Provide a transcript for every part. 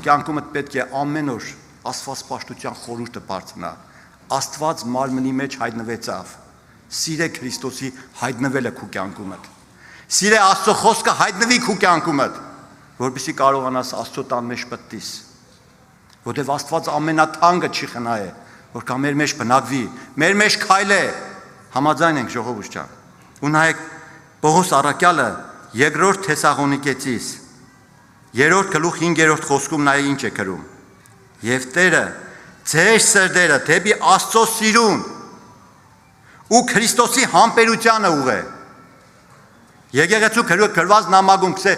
կյանքումդ պետք է ամեն օր աստվածպաշտության խորհուրդը բարձրանա։ Աստված մարմնի մեջ հայտնվեցավ։ Սիրե Քրիստոսի հայտնվելը քու կյանքումդ։ Սիրե Աստծո խոսքը հայտնվի քու կյանքումդ, որպեսզի կարողանաս Աստծո տան մեջ պտտիս։ Որտեվ Աստված ամենաթանկը չի խնայ, որ կա մեր մեջ բնակվի, մեր մեջ քայլե։ Համաձայն ենք ժողովուրդ ջան։ Ու նայեք Պողոս առաքյալը երկրորդ Թեսաղոնիկեցիս 3-րդ գլուխ 5-րդ խոսքում նայեք ինչ է գրում։ Եվ Տերը ձեր սրտերը դեպի Աստծո սիրուն ու Քրիստոսի համբերությանը ուղղե։ Եկեղեցու գրված նամակում գսե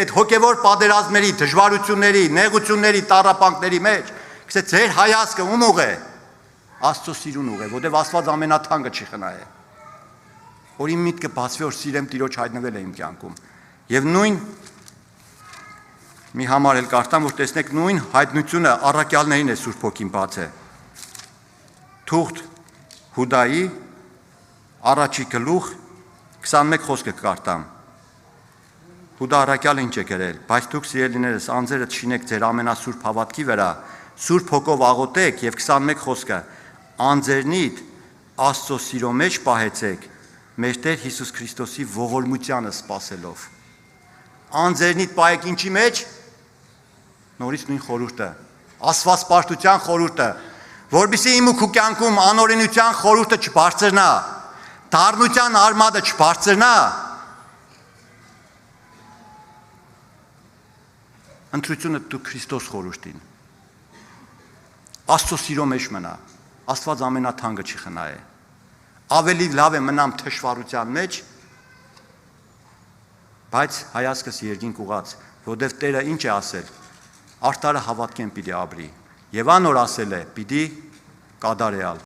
այդ հոգևոր պատերազմների, դժվարությունների, նեղությունների, տառապանքների մեջ գսե ձեր հայացքը ում ուղղե։ Աստծո սիրուն ուղղե, որտեղ Աստված ամենաթանկը չի խնայ։ Որ իմ միտքը բացվի, որ սիրեմ Տիրոջ հայտնվել է իմ կյանքում։ Եվ նույն մի համար էլ կարդամ, որ տեսնեք նույն հայտնությունը առաքյալներին է Սուրբ Հոգին բաց է։ Թուղթ Հուդայի առաջի գլուխ 21 խոսքը կարդամ։ Հուդա առաքյալը ինչ է գրել. բայց դուք սիրելիներս անձերդ շինեք ձեր ամենասուրբ հավատքի վրա, Սուրբ Հոգով աղոթեք եւ 21 խոսքը անձերնիդ Աստծո սիրո մեջ պահեցեք մեր Տեր Հիսուս Քրիստոսի ողորմությանը սպասելով։ Անձերնիդ պահեք ինչի մեջ։ Նորից նույն խորհուրդը, աստվածպաշտության խորհուրդը, որպեսզի իմ ու քու կյանքում անօրենության խորհուրդը չբարձրնա, դառնության արմատը չբարձրնա, ընտրությունը դու Քրիստոս խորհուրդին, Աստծո սիրո մեջ մնա, Աստված ամենաթանկը չի խնայ, ավելի լավ է մնամ թշվառության մեջ, բայց հայացքս երկինք ուղած, որովհետև Տերը ինչ է ասել, արդարը հավատքեն պիտի ապրի, եւ անոր ասել է, պիտի կադարեալ։